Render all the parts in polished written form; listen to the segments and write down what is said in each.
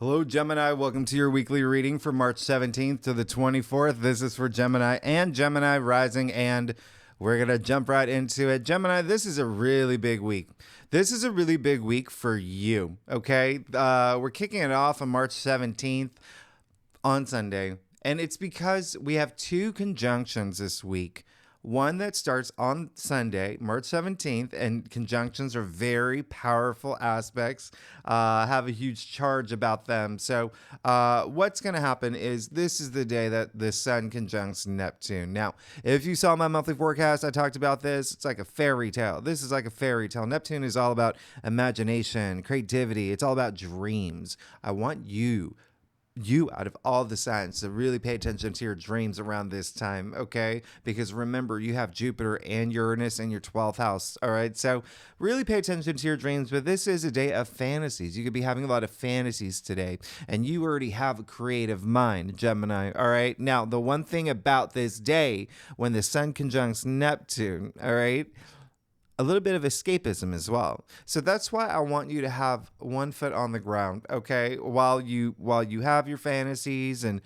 Hello, Gemini. Welcome to your weekly reading for March 17th to the 24th. This is for Gemini and Gemini rising, and we're going to jump right into it. Gemini, this is a really big week. This is a really big week for you, okay? We're kicking it off on March 17th on Sunday, and it's because we have two conjunctions this week. One that starts on Sunday, March 17th, and conjunctions are very powerful aspects, have a huge charge about them. So what's going to happen is this is the day that the sun conjuncts Neptune. Now, if you saw my monthly forecast, I talked about this. It's like a fairy tale. This is like a fairy tale. Neptune is all about imagination, creativity. It's all about dreams. I want you out of all the signs to really pay attention to your dreams around this time, okay? Because remember, you have Jupiter and Uranus in your 12th house, all right? So really pay attention to your dreams, but this is a day of fantasies. You could be having a lot of fantasies today, and you already have a creative mind, Gemini, all right? Now, the one thing about this day, when the sun conjuncts Neptune, all right, a little bit of escapism as well. So that's why I want you to have one foot on the ground, okay? While you have your fantasies and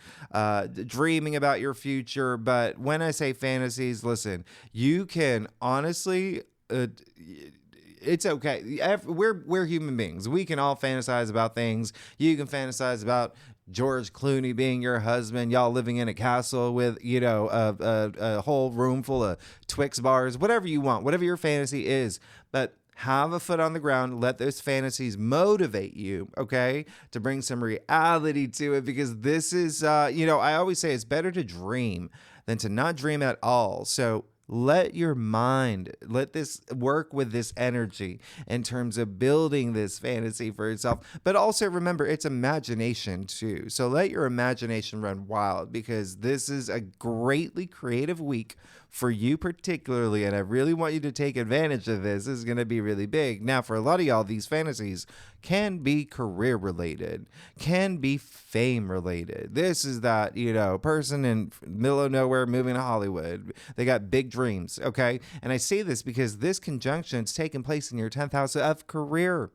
dreaming about your future. But when I say fantasies, listen, you can honestly, it's okay. We're human beings. We can all fantasize about things. You can fantasize about George Clooney being your husband, y'all living in a castle with, a whole room full of Twix bars, whatever you want, whatever your fantasy is. But have a foot on the ground. Let those fantasies motivate you, okay, to bring some reality to it. Because this is, I always say it's better to dream than to not dream at all. So let your mind, let this work with this energy in terms of building this fantasy for yourself. But also remember, it's imagination too. So let your imagination run wild, because this is a greatly creative week for you particularly. And I really want you to take advantage of this. This is going to be really big. Now, for a lot of y'all, these fantasies can be career related, can be fame related. This is that, person in middle of nowhere moving to Hollywood. They got big dreams, okay? And I say this because this conjunction is taking place in your 10th house of career,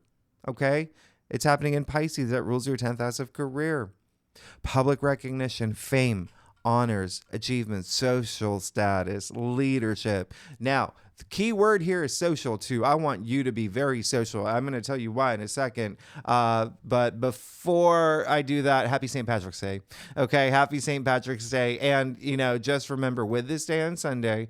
okay? It's happening in Pisces that rules your 10th house of career. Public recognition, fame, honors, achievements, social status, leadership. Now, the key word here is social too. I want you to be very social. I'm going to tell you why in a second. But before I do that, happy St. Patrick's Day. Okay, happy St. Patrick's Day. And, just remember, with this day on Sunday,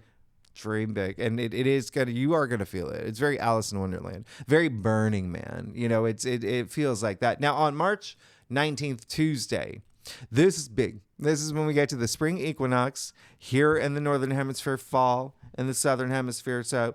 dream big. And you are going to feel it. It's very Alice in Wonderland, very Burning Man. It feels like that. Now, on March 19th, Tuesday, this is big. This is when we get to the spring equinox here in the northern hemisphere, fall in the southern hemisphere. So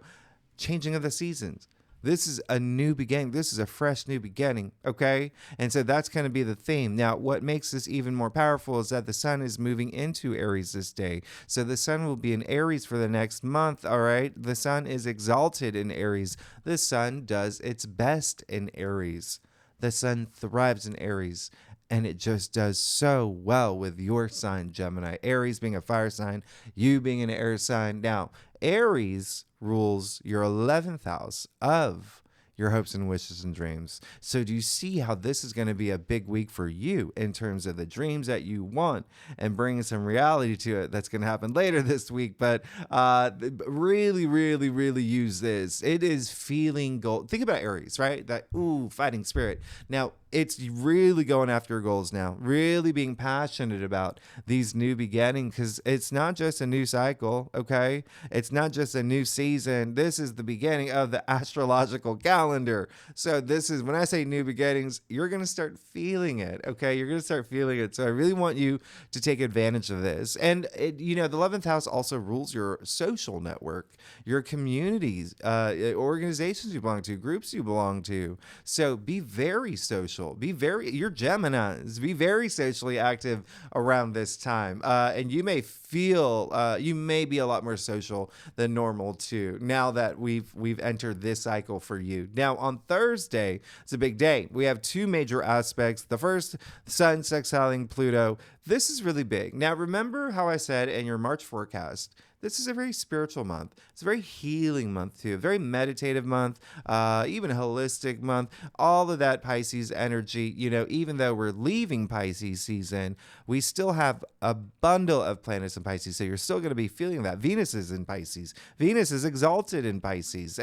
changing of the seasons. This is a new beginning. This is a fresh new beginning. Okay. And so that's going to be the theme. Now, what makes this even more powerful is that the sun is moving into Aries this day. So the sun will be in Aries for the next month. All right. The sun is exalted in Aries. The sun does its best in Aries. The sun thrives in Aries. And it just does so well with your sign, Gemini. Aries being a fire sign, you being an air sign. Now, Aries rules your 11th house of your hopes and wishes and dreams. So do you see how this is going to be a big week for you in terms of the dreams that you want and bringing some reality to it? That's going to happen later this week. But really, really, really use this. It is feeling gold. Think about Aries, right? That, fighting spirit. Now, it's really going after your goals now, really being passionate about these new beginnings, because it's not just a new cycle, okay? It's not just a new season. This is the beginning of the astrological calendar. So this is, when I say new beginnings, you're going to start feeling it, okay? You're going to start feeling it. So I really want you to take advantage of this. And, the 11th house also rules your social network, your communities, organizations you belong to, groups you belong to. So be very social. You're Geminis. Be very socially active around this time. And you may you may be a lot more social than normal too, now that we've entered this cycle for you. Now, on Thursday, it's a big day. We have two major aspects. The first, Sun sextiling Pluto. This is really big. Now, remember how I said in your March forecast, this is a very spiritual month. It's a very healing month, too. A very meditative month, even a holistic month. All of that Pisces energy, even though we're leaving Pisces season, we still have a bundle of planets in Pisces. So you're still going to be feeling that. Venus is in Pisces. Venus is exalted in Pisces.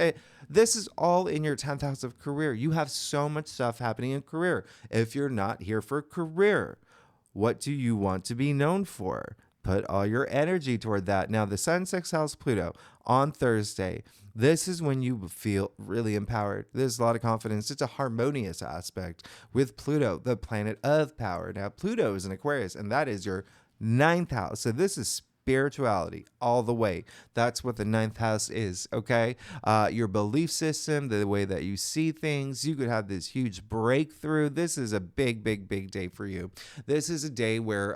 This is all in your 10th house of career. You have so much stuff happening in career. If you're not here for career, what do you want to be known for? Put all your energy toward that. Now, the Sun 6th house Pluto on Thursday, this is when you feel really empowered. There's a lot of confidence. It's a harmonious aspect with Pluto, the planet of power. Now, Pluto is in Aquarius, and that is your 9th house. So this is spirituality all the way. That's what the 9th house is, okay? Your belief system, the way that you see things, you could have this huge breakthrough. This is a big, big, big day for you. This is a day where,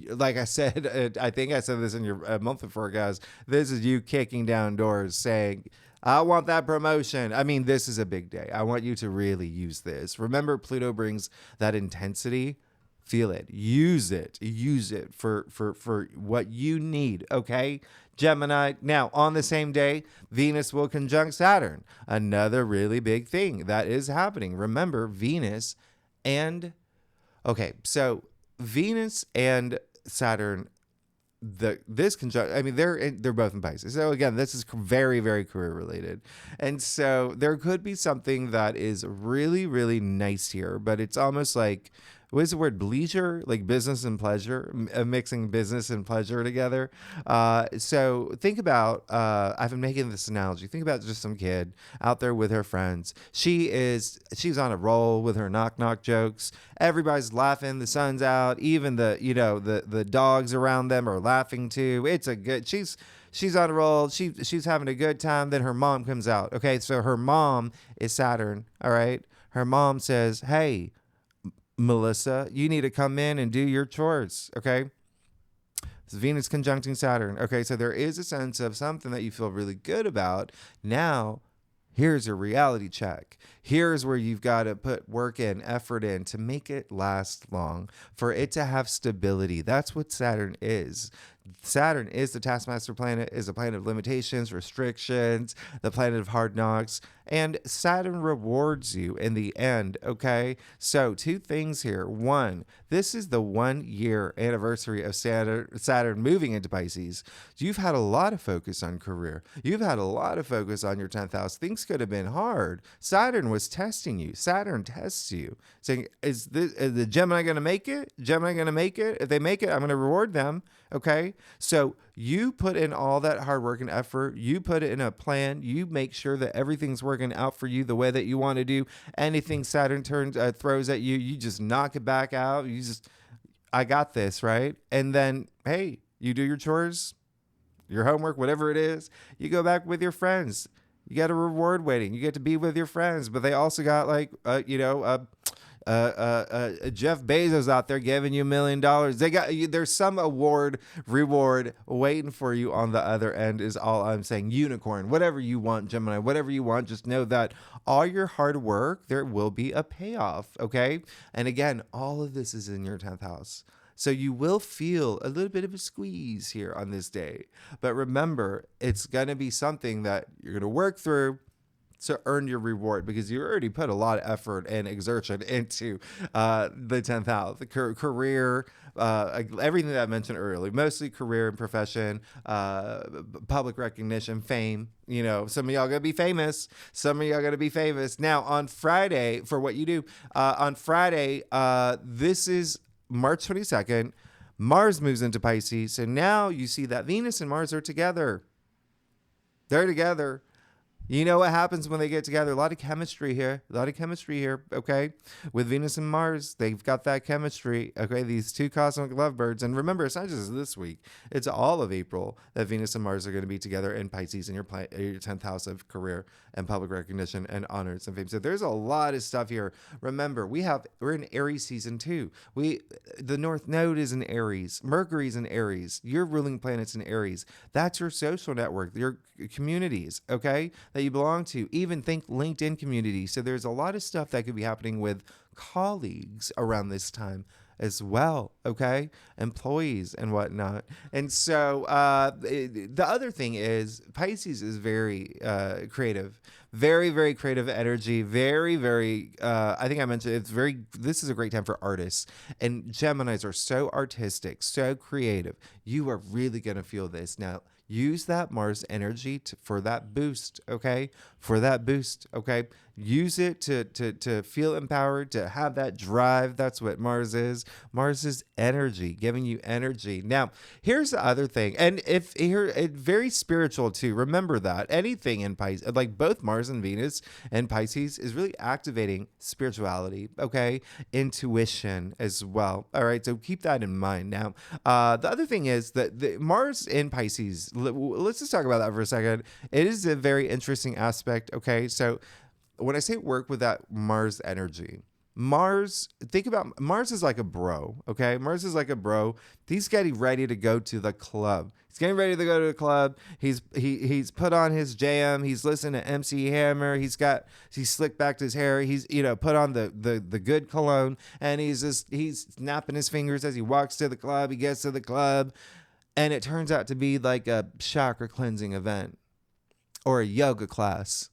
like I said, I think I said this in your monthly forecast, this is you kicking down doors saying, I want that promotion. I mean, this is a big day. I want you to really use this. Remember, Pluto brings that intensity. Feel it, use it for what you need. Okay. Gemini. Now on the same day, Venus will conjunct Saturn. Another really big thing that is happening. Remember Venus and, so Venus and Saturn, this conjunct, I mean, they're both in Pisces. So again, this is very, very career related. And so there could be something that is really, really nice here, but it's almost like, what is the word? Bleisure? Like business and pleasure, mixing business and pleasure together. So think about, I've been making this analogy. Think about just some kid out there with her friends. She's on a roll with her knock knock jokes. Everybody's laughing. The sun's out. Even the dogs around them are laughing too. She's on a roll. She's having a good time. Then her mom comes out. Okay. So her mom is Saturn. All right. Her mom says, hey, Melissa, you need to come in and do your chores, okay? It's Venus conjuncting Saturn. Okay, so there is a sense of something that you feel really good about. Now, here's your reality check. Here's where you've got to put work in, effort in to make it last long, for it to have stability. That's what Saturn is. Saturn is the taskmaster planet, is a planet of limitations, restrictions, the planet of hard knocks, and Saturn rewards you in the end, okay? So 2 things here. 1, this is the 1-year anniversary of Saturn moving into Pisces. You've had a lot of focus on career. You've had a lot of focus on your 10th house. Things could have been hard. Saturn was testing you. Saturn tests you, saying, is the Gemini going to make it? Gemini going to make it? If they make it, I'm going to reward them. Okay. So you put in all that hard work and effort. You put it in a plan. You make sure that everything's working out for you the way that you want to do. Anything Saturn throws at you, you just knock it back out. I got this, right? And then, hey, you do your chores, your homework, whatever it is. You go back with your friends. You got a reward waiting. You get to be with your friends, but they also got Jeff Bezos out there giving you $1 million. There's some reward waiting for you on the other end is all I'm saying. Unicorn, whatever you want, Gemini, whatever you want, just know that all your hard work, there will be a payoff. Okay. And again, all of this is in your 10th house. So you will feel a little bit of a squeeze here on this day, but remember, it's going to be something that you're going to work through to earn your reward, because you already put a lot of effort and exertion into the 10th house, the career, everything that I mentioned earlier, mostly career and profession, public recognition, fame. Some of y'all gonna be famous. Some of y'all gonna be famous. Now on Friday, for what you do, on Friday, this is March 22nd, Mars moves into Pisces. So now you see that Venus and Mars are together. They're together. You know what happens when they get together? A lot of chemistry here. Okay? With Venus and Mars, they've got that chemistry. Okay? These 2 cosmic lovebirds. And remember, it's not just this week. It's all of April that Venus and Mars are going to be together in Pisces in your 10th house of career and public recognition and honors and fame. So there's a lot of stuff here. Remember, we're in Aries season 2. The North Node is in Aries. Mercury's in Aries. Your ruling planet's in Aries. That's your social network, your communities, okay? That you belong to. Even think LinkedIn community. So there's a lot of stuff that could be happening with colleagues around this time as well, okay? Employees and whatnot. And so the other thing is Pisces is very creative, very, very creative energy, very, very, I think I mentioned this is a great time for artists. And Geminis are so artistic, so creative. You are really going to feel this. Now, use that Mars energy for that boost, okay? For that boost, okay? Use it to feel empowered, to have that drive. That's what Mars is. Mars is energy, giving you energy. Now, here's the other thing. And it's very spiritual too. Remember that. Anything in Pisces, like both Mars and Venus and Pisces, is really activating spirituality, okay? Intuition as well. All right, so keep that in mind. Now, the other thing is that the Mars in Pisces, let's just talk about that for a second. It is a very interesting aspect, okay? So when I say work with that Mars energy, think about Mars is like a bro, okay? Mars is like a bro. He's getting ready to go to the club. He's getting ready to go to the club. He's put on his jam. He's listening to MC Hammer. He's slicked back his hair. He's put on the good cologne, and he's snapping his fingers as he walks to the club. He gets to the club, and it turns out to be like a chakra cleansing event or a yoga class.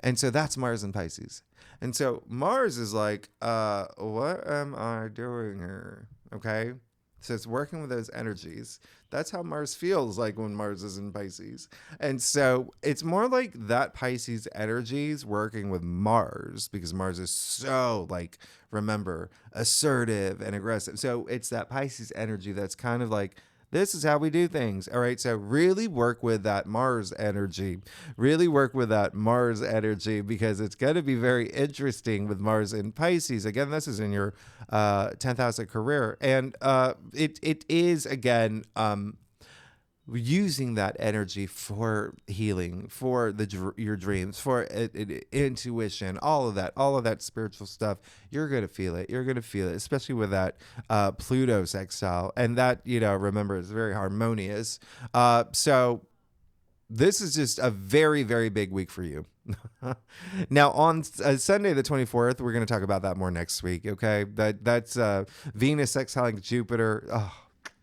And so that's Mars and Pisces. And so Mars is like, what am I doing here? Okay. So it's working with those energies. That's how Mars feels like when Mars is in Pisces. And so it's more like that Pisces energies working with Mars, because Mars is so, like, remember, assertive and aggressive. So it's that Pisces energy that's kind of like, this is how we do things. All right. So really work with that Mars energy. Really work with that Mars energy, because it's going to be very interesting with Mars in Pisces. Again, this is in your 10th house of career. And it is, again, using that energy for healing, for your dreams, for intuition, all of that spiritual stuff. You're going to feel it. You're going to feel it, especially with that Pluto sextile. And that, remember, is very harmonious. So this is just a very, very big week for you. Now, on Sunday, the 24th, we're going to talk about that more next week. Okay. That's Venus sextiling Jupiter. Oh,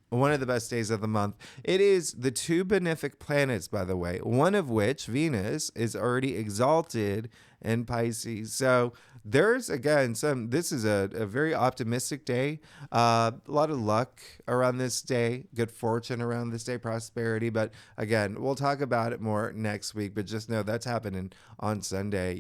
one of the best days of the month. It is the two benefic planets, by the way, one of which, Venus, is already exalted in Pisces. So there's, again, this is a very optimistic day. A lot of luck around this day, good fortune around this day, prosperity. But again, we'll talk about it more next week. But just know that's happening on Sunday.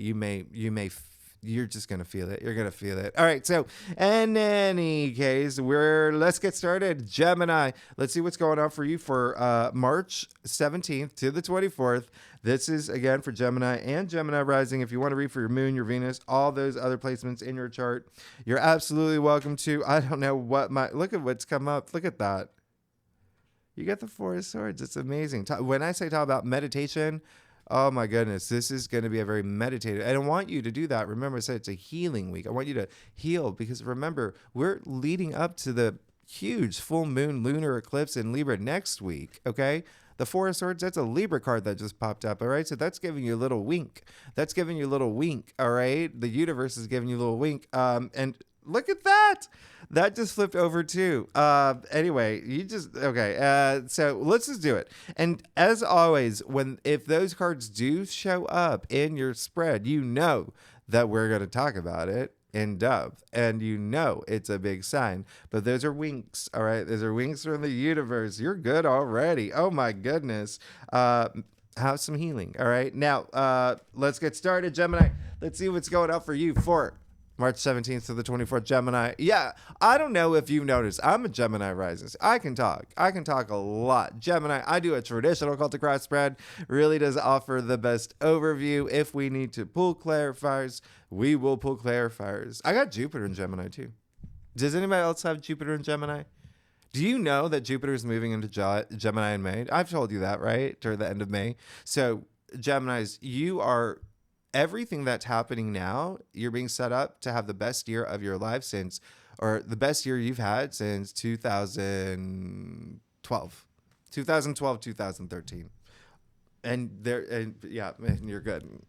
You're just going to feel it. You're going to feel it. All right. So in any case, let's get started. Gemini, let's see what's going on for you for March 17th to the 24th. This is, again, for Gemini and Gemini rising. If you want to read for your moon, your Venus, all those other placements in your chart, you're absolutely welcome to. I don't know look at what's come up. Look at that. You got the Four of Swords. It's amazing. When I talk about meditation, oh my goodness, this is going to be a very meditative. And I want you to do that. Remember, I said it's a healing week. I want you to heal, because remember, we're leading up to the huge full moon lunar eclipse in Libra next week. Okay. The Four of Swords, that's a Libra card that just popped up. All right. So that's giving you a little wink. That's giving you a little wink. All right. The universe is giving you a little wink. And look at that. That just flipped over too. Anyway, so let's just do it. And as always, if those cards do show up in your spread, that we're going to talk about it in depth, and it's a big sign. But those are winks. All right. Those are winks from the universe. You're good already. Oh my goodness. Have some healing. All right. Now, let's get started, Gemini. Let's see what's going on for you for March 17th to the 24th, Gemini. Yeah, I don't know if you've noticed, I'm a Gemini rising. I can talk a lot. Gemini, I do a traditional cultic cross spread. Really does offer the best overview. If we need to pull clarifiers, we will pull clarifiers. I got Jupiter in Gemini too. Does anybody else have Jupiter in Gemini? Do you know that Jupiter is moving into Gemini in May? I've told you that, right? Toward the end of May. So, Geminis, everything that's happening now, you're being set up to have the best year of your life the best year you've had since 2012, 2013. And you're good.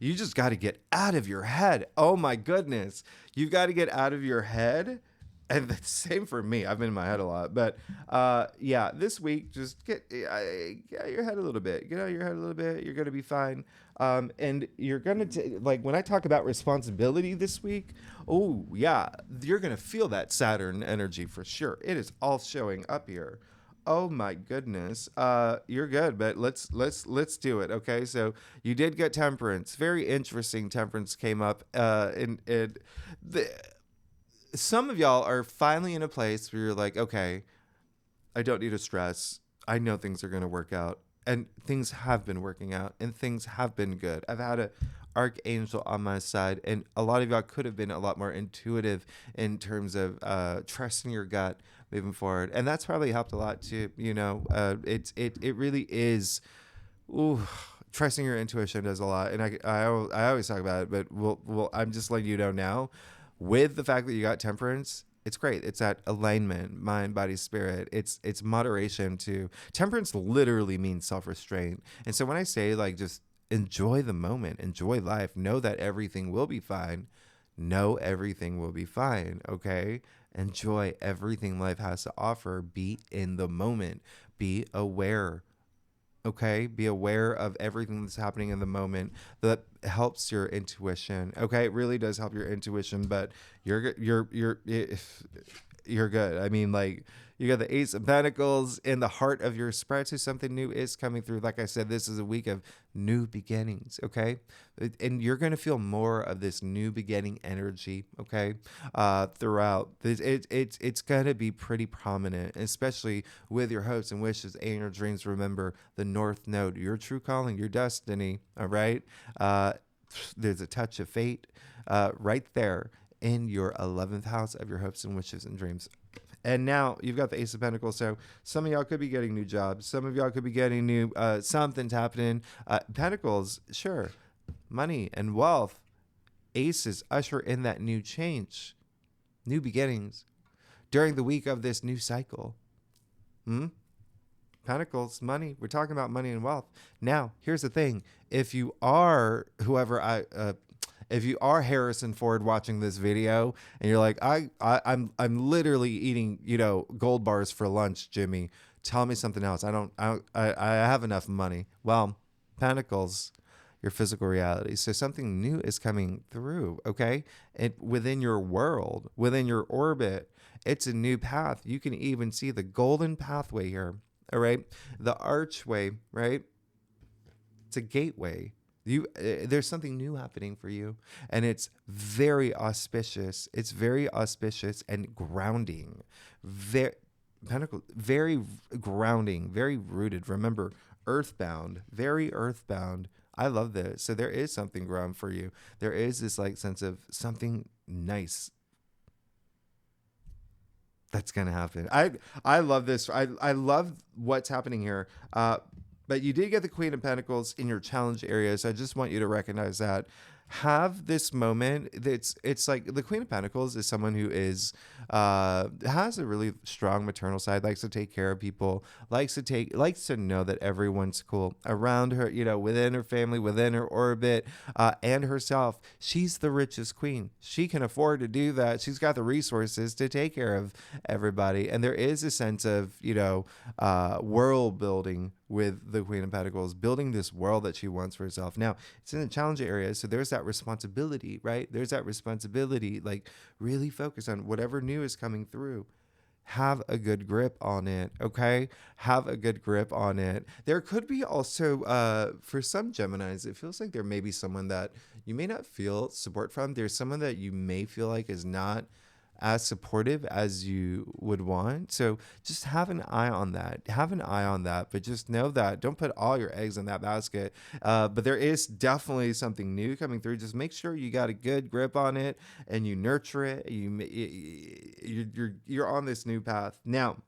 You just got to get out of your head. Oh my goodness. You've got to get out of your head. And the same for me. I've been in my head a lot. But yeah, this week, just get out of your head a little bit. Get out of your head a little bit. You're going to be fine. And you're going to, like, when I talk about responsibility this week, oh, yeah, you're going to feel that Saturn energy for sure. It is all showing up here. Oh my goodness. You're good, but let's do it. Okay. So you did get Temperance. Very interesting. Temperance came up. Some of y'all are finally in a place where you're like, okay, I don't need to stress. I know things are going to work out, and things have been working out, and things have been good. I've had a archangel on my side, and a lot of y'all could have been a lot more intuitive in terms of trusting your gut moving forward, and that's probably helped a lot too. It really is. Ooh, trusting your intuition does a lot, and I always talk about it, but I'm just letting you know now. With the fact that you got Temperance, it's great. It's that alignment, mind, body, spirit. It's moderation too. Temperance literally means self-restraint. And so when I say, like, just enjoy the moment, enjoy life, know that everything will be fine. Know everything will be fine, okay? Enjoy everything life has to offer. Be in the moment. Be aware. Okay, be aware of everything that's happening in the moment. That helps your intuition. Okay, it really does help your intuition. But you're good. I mean, like, you got the Ace of Pentacles in the heart of your spread, so something new is coming through. Like I said, this is a week of new beginnings, okay? And you're going to feel more of this new beginning energy, okay, throughout. It's going to be pretty prominent, especially with your hopes and wishes and your dreams. Remember, the North Node, your true calling, your destiny, all right? There's a touch of fate right there in your 11th house of your hopes and wishes and dreams. And now you've got the Ace of Pentacles. So some of y'all could be getting new jobs. Some of y'all could be getting new, something's happening. Pentacles, sure. Money and wealth. Aces usher in that new change. New beginnings. During the week of this new cycle. Pentacles, money. We're talking about money and wealth. Now, here's the thing. If you are if you are Harrison Ford watching this video and you're like, I'm literally eating, gold bars for lunch, Jimmy, tell me something else. I have enough money. Well, Pentacles, your physical reality. So something new is coming through, okay? Within your world, within your orbit, it's a new path. You can even see the golden pathway here, all right? The archway, right? It's a gateway. There's something new happening for you, and it's very auspicious. It's very auspicious and grounding. Very grounding, very rooted. Remember, earthbound, very earthbound. I love this. So there is something ground for you. There is this like sense of something nice that's gonna happen. I love this. I love what's happening here. But you did get the Queen of Pentacles in your challenge area, so I just want you to recognize that. Have this moment. It's like the Queen of Pentacles is someone who has a really strong maternal side, likes to take care of people, likes to know that everyone's cool around her, within her family, within her orbit, and herself. She's the richest queen. She can afford to do that. She's got the resources to take care of everybody, and there is a sense of world building with the Queen of Pentacles, building this world that she wants for herself. Now, it's in the challenge area, so there's that responsibility, right? There's that responsibility, like really focus on whatever new is coming through. Have a good grip on it, okay? Have a good grip on it. There could be also, for some Geminis, it feels like there may be someone that you may not feel support from. There's someone that you may feel like is not as supportive as you would want. So just have an eye on that. But just know that don't put all your eggs in that basket. But there is definitely something new coming through. Just make sure you got a good grip on it and you nurture it. You're on this new path. Now,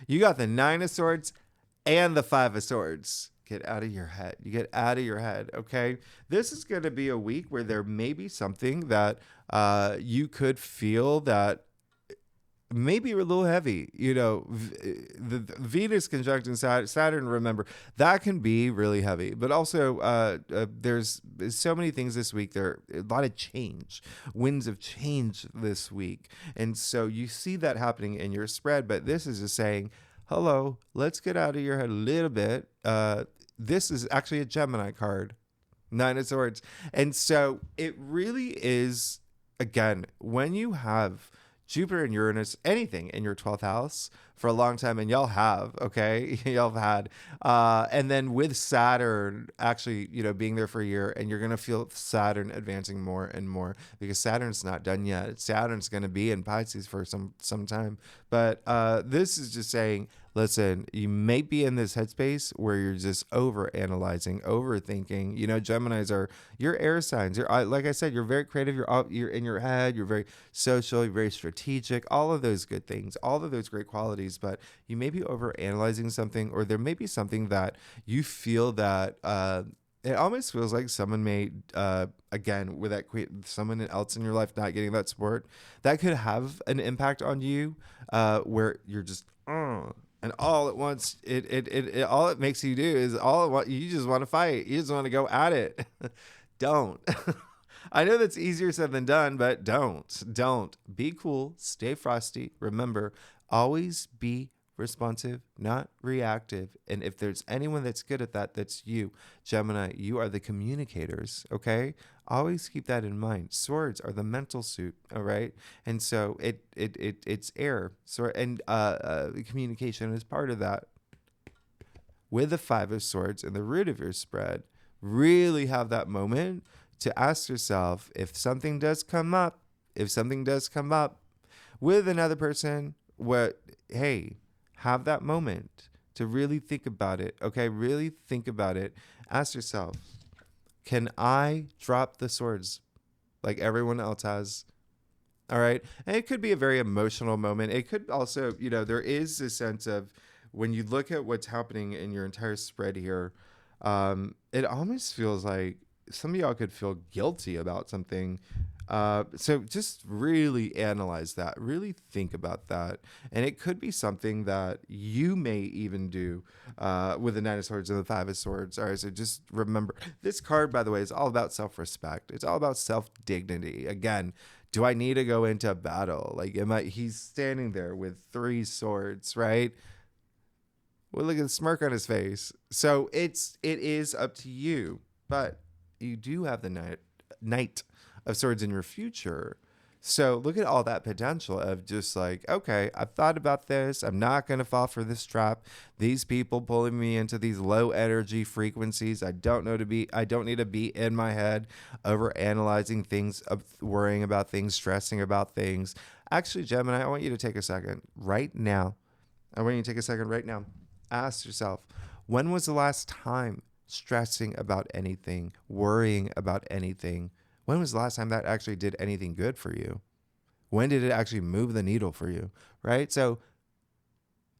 you got the 9 of Swords and the 5 of Swords. Get out of your head. You get out of your head, okay? This is going to be a week where there may be something that you could feel that maybe a little heavy. The Venus conjuncting Saturn, remember, that can be really heavy. But also, there's so many things this week. There are a lot of change, winds of change this week. And so you see that happening in your spread. But this is just saying, hello, let's get out of your head a little bit. This is actually a Gemini card, Nine of Swords. And so it really is, again, when you have Jupiter and Uranus, anything in your 12th house for a long time, and y'all have, okay? Y'all have had. And then with Saturn actually, being there for a year, and you're going to feel Saturn advancing more and more because Saturn's not done yet. Saturn's going to be in Pisces for some time. But this is just saying, listen, you may be in this headspace where you're just over-analyzing, overthinking. Geminis are your air signs. Like I said, you're very creative. You're in your head. You're very social. You're very strategic. All of those good things, all of those great qualities. But you may be over-analyzing something, or there may be something that you feel that it almost feels like someone may, again, with that someone else in your life not getting that support, that could have an impact on you, where you're just, and all at once, it all it makes you do is you just want to fight. You just want to go at it. Don't. I know that's easier said than done, but don't. Be cool. Stay frosty. Remember, always be responsive, not reactive. And if there's anyone that's good at that, that's you. Gemini, you are the communicators, okay? Always keep that in mind. Swords are the mental suit, all right? And so it's air. So communication is part of that. With the Five of Swords in the root of your spread, really have that moment to ask yourself, if something does come up with another person, have that moment to really think about it, okay? Really think about it. Ask yourself, can I drop the swords like everyone else has? All right? And it could be a very emotional moment. It could also, there is a sense of, when you look at what's happening in your entire spread here, it almost feels like some of y'all could feel guilty about something. So just really analyze that. Really think about that. And it could be something that you may even do with the Nine of Swords and the Five of Swords. All right, so just remember, this card, by the way, is all about self-respect. It's all about self-dignity. Again, do I need to go into battle? Like, he's standing there with 3 swords, right? Well, look at the smirk on his face. So it is up to you. But you do have the Knight of Swords in your future. So look at all that potential of just like, okay, I've thought about this. I'm not going to fall for this trap. These people pulling me into these low energy frequencies. I don't need to be in my head over analyzing things, worrying about things, stressing about things. Actually, Gemini, I want you to take a second right now. Ask yourself, when was the last time stressing about anything, worrying about anything? When was the last time that actually did anything good for you? When did it actually move the needle for you, right? So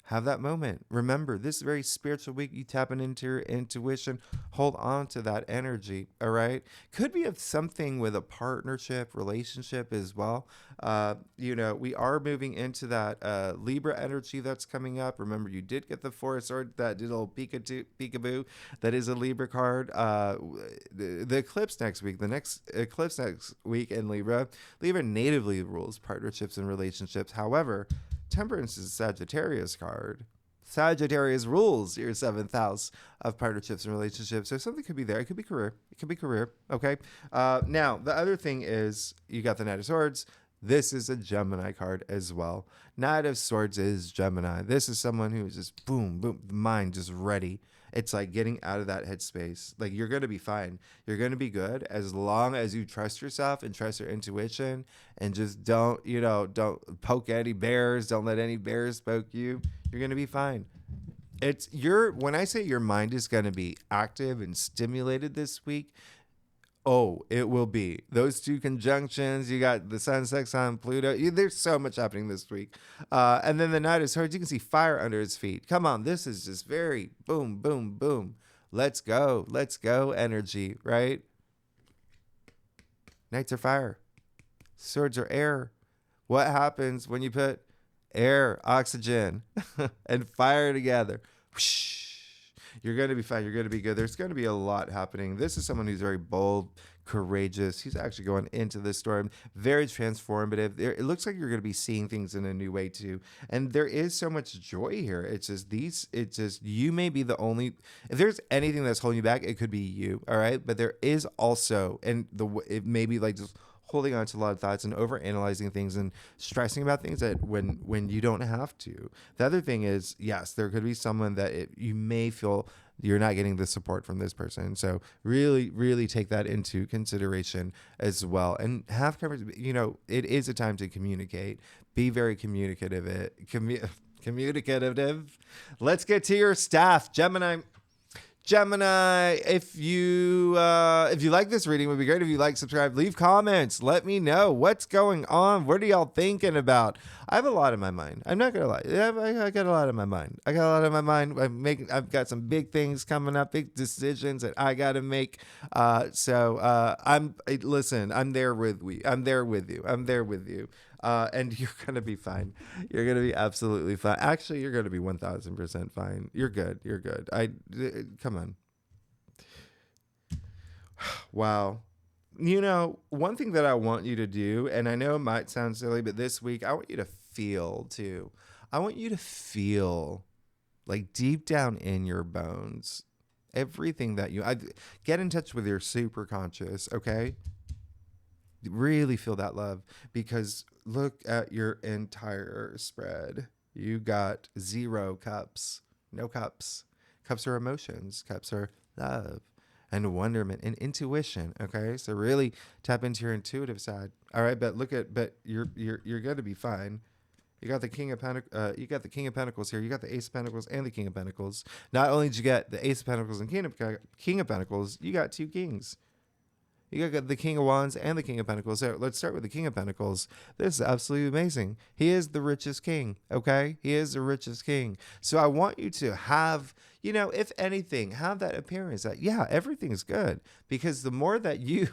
have that moment. Remember, this is a very spiritual week. You tapping into your intuition. Hold on to that energy, all right? Could be of something with a partnership, relationship as well. We are moving into that Libra energy that's coming up. Remember, you did get the Four of Swords, that little peekaboo. That is a Libra card. The eclipse next week, the next eclipse next week in Libra. Libra natively rules partnerships and relationships. However, Temperance is a Sagittarius card. Sagittarius rules your 7th house of partnerships and relationships. So something could be there. It could be career. Okay. Now, the other thing is you got the Knight of Swords. This is a Gemini card as well. Knight of Swords is Gemini. This is someone who is just boom, the mind just ready. It's like getting out of that headspace. Like, you're going to be fine. You're going to be good as long as you trust yourself and trust your intuition, and just don't poke any bears. Don't let any bears poke you. You're going to be fine. When I say your mind is going to be active and stimulated this week, it will be. Those 2 conjunctions, you got the Sun, Sextile, Pluto. There's so much happening this week. And then the Knight of Swords, you can see fire under his feet. Come on, this is just very boom, boom, boom. Let's go energy, right? Knights are fire. Swords are air. What happens when you put air, oxygen, and fire together. Whoosh. You're going to be fine. You're going to be good. There's going to be a lot happening. This is someone who's very bold, courageous. He's actually going into this storm, very transformative. It looks like you're going to be seeing things in a new way too. And there is so much joy here. It's just you may be the only, if there's anything that's holding you back, it could be you. All right. But there is also, and it may be like just holding on to a lot of thoughts and over analyzing things and stressing about things that when you don't have to. The other thing is, yes, there could be someone that you may feel you're not getting the support from this person. So really, really take that into consideration as well. And have conversations. It is a time to communicate. Be very communicative. Communicative. Let's get to your staff, Gemini. If you like this reading, it would be great if you like, subscribe, leave comments. Let me know what's going on. What are y'all thinking about? I have a lot in my mind. I'm not gonna lie. I got a lot in my mind. I've got some big things coming up, big decisions that I got to make. Listen. I'm there with you. I'm there with you. And you're going to be fine. You're going to be absolutely fine. Actually, you're going to be 1000% fine. You're good. Come on. Wow. One thing that I want you to do, and I know it might sound silly, but this week, I want you to feel too. I want you to feel like deep down in your bones, everything that get in touch with your super conscious. Okay. Really feel that love, because look at your entire spread. You got 0 cups, no cups. Cups are emotions. Cups are love and wonderment and intuition. Okay, so really tap into your intuitive side. All right, but you're going to be fine. You got the King of Pentacles here. You got the Ace of Pentacles and the King of Pentacles. Not only did you get the Ace of Pentacles and King of Pentacles, you got 2 kings. You got the King of Wands and the King of Pentacles. So let's start with the King of Pentacles. This is absolutely amazing. He is the richest king, okay? He is the richest king. So I want you to have, if anything, have that appearance that, yeah, everything's good. Because the more that you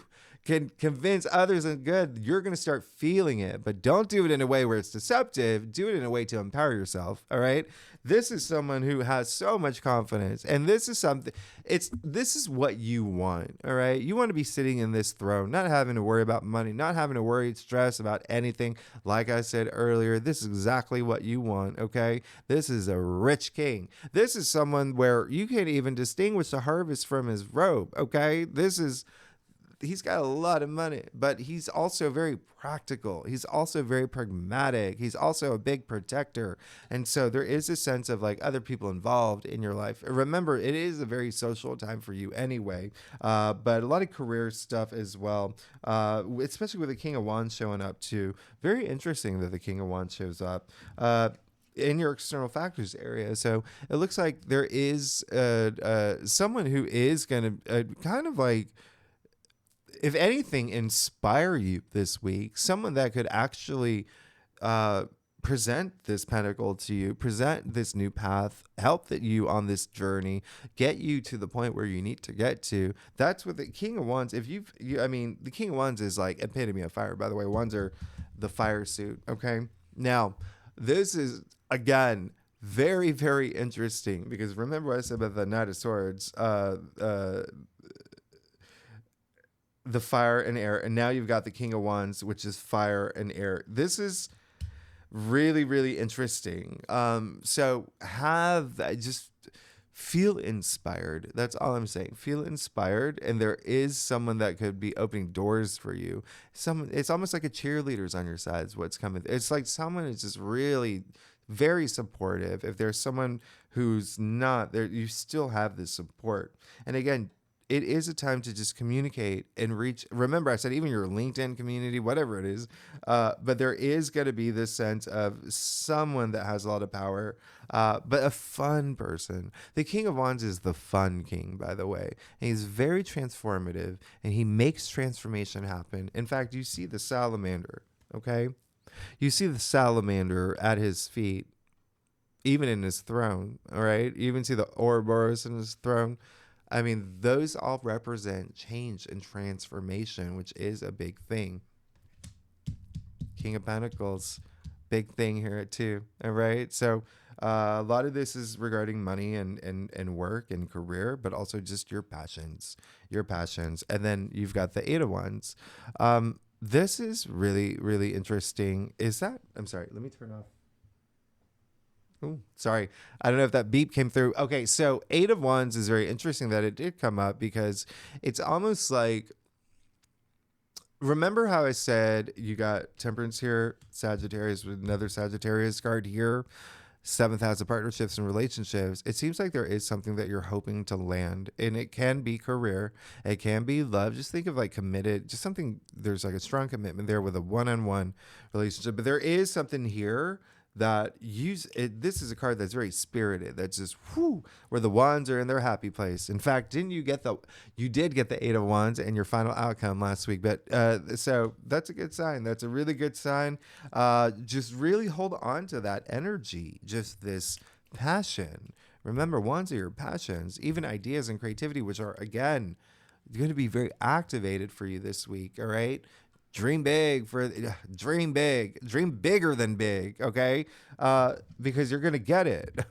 can convince others it's good, you're going to start feeling it. But don't do it in a way where it's deceptive. Do it in a way to empower yourself, all right? This is someone who has so much confidence. And this is what you want, all right? You want to be sitting in this throne, not having to worry about money, not having to worry, stress about anything. Like I said earlier, this is exactly what you want, okay? This is a rich king. This is someone where you can't even distinguish the harvest from his robe, okay? He's got a lot of money, but he's also very practical. He's also very pragmatic. He's also a big protector. And so there is a sense of like other people involved in your life. Remember, it is a very social time for you anyway, but a lot of career stuff as well, especially with the King of Wands showing up too. Very interesting that the King of Wands shows up. In your external factors area. So it looks like there is someone who is going to kind of like, if anything, inspire you this week. Someone that could actually present this pentacle to you, present this new path, help you on this journey, get you to the point where you need to get to. That's what the King of Wands, the King of Wands is like epitome of fire. By the way, wands are the fire suit. Okay. Now, this is, again, very, very interesting, because remember what I said about the Knight of Swords, the fire and air, and now you've got the King of Wands, which is fire and air. This is really, really interesting. So just feel inspired. That's all I'm saying. Feel inspired, and there is someone that could be opening doors for you. It's almost like a cheerleader's on your side is what's coming. It's like someone is just really very supportive. If there's someone who's not there, you still have this support. And again, it is a time to just communicate and reach. Remember, I said even your LinkedIn community, whatever it is, but there is going to be this sense of someone that has a lot of power, but a fun person. The King of Wands is the fun king, by the way. And he's very transformative, and he makes transformation happen. In fact, you see the salamander, okay? You see the salamander at his feet, even in his throne, all right? You even see the Ouroboros in his throne. I mean, those all represent change and transformation, which is a big thing. King of Pentacles, big thing here too. All right. So a lot of this is regarding money and work and career, but also just your passions, And then you've got the Eight of Wands. This is really, really interesting. I'm sorry, let me turn off. Oh, sorry. I don't know if that beep came through. Okay, so Eight of Wands is very interesting that it did come up because it's almost like, remember how I said you got Temperance here, Sagittarius with another Sagittarius card here, seventh house of partnerships and relationships. It seems like there is something that you're hoping to land, and it can be career, it can be love. Just think of like committed, just something, there's like a strong commitment there with a one-on-one relationship, but there is something here that this is a card that's very spirited, that's just where the wands are in their happy place. In fact, you did get the Eight of Wands and your final outcome last week, but so that's a good sign. That's a really good sign. Just really hold on to that energy, just this passion. Remember, wands are your passions, even ideas and creativity, which are, again, going to be very activated for you this week. All right. Dream dream bigger than big. Okay. Because you're going to get it.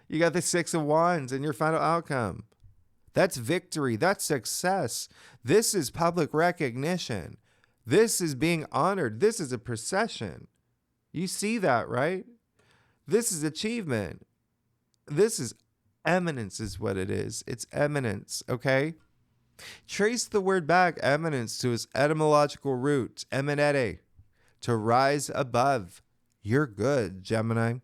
You got the Six of Wands and your final outcome. That's victory. That's success. This is public recognition. This is being honored. This is a procession. You see that, right? This is achievement. This is eminence is what it is. It's eminence. Okay. Trace the word back, eminence, to its etymological root, eminere, to rise above. You're good, Gemini.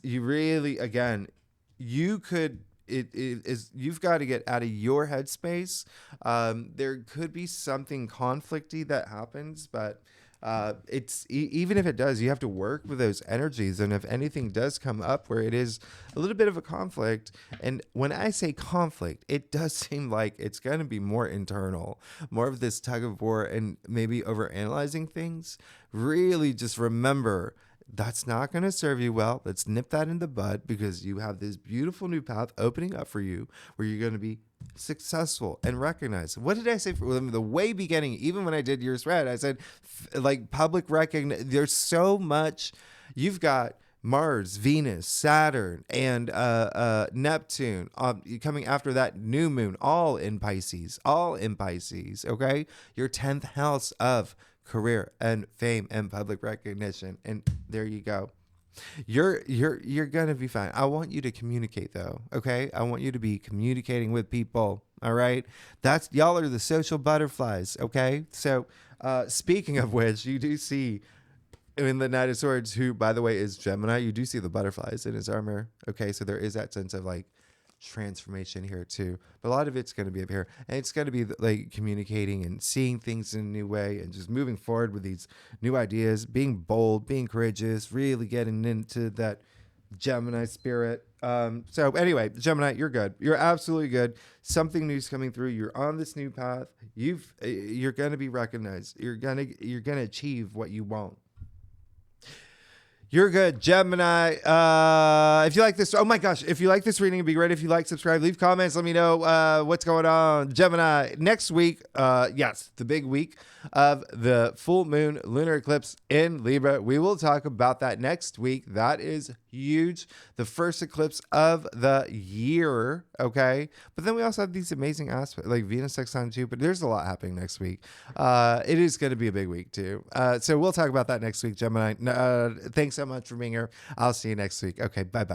You really, again, you've got to get out of your headspace. There could be something conflicty that happens, but even if it does, you have to work with those energies. And if anything does come up where it is a little bit of a conflict, and when I say conflict, it does seem like it's going to be more internal, more of this tug of war and maybe overanalyzing things. Really just remember, that's not going to serve you well. Let's nip that in the bud, because you have this beautiful new path opening up for you where you're going to be successful and recognized. What did I say from the way beginning? Even when I did yours red, I said like public recognition. There's so much. You've got Mars, Venus, Saturn, and Neptune coming after that new moon, all in Pisces. Okay, your 10th house of career and fame and public recognition, and there you go. You're gonna be fine. I want you to communicate though, okay? I want you to be communicating with people. All right, y'all are the social butterflies, okay? So, speaking of which, you do see in the Knight of Swords, who by the way is Gemini, you do see the butterflies in his armor. Okay, so there is that sense of like transformation here too, but a lot of it's going to be up here, and it's going to be like communicating and seeing things in a new way and just moving forward with these new ideas, being bold, being courageous, really getting into that Gemini spirit. So anyway, Gemini, you're good. You're absolutely good. Something new's coming through. You're on this new path. You're going to be recognized. You're going to achieve what you want. You're good, Gemini. If you like this, oh my gosh, if you like this reading, it'd be great if you like, subscribe, leave comments, let me know what's going on. Gemini, next week, yes, the big week of the full moon lunar eclipse in Libra. We will talk about that next week. That is huge. The first eclipse of the year, okay? But then we also have these amazing aspects, like Venus sextile Jupiter. There's a lot happening next week. It is going to be a big week too. So we'll talk about that next week, Gemini. Thanks so much for being here. I'll see you next week. Okay, bye-bye.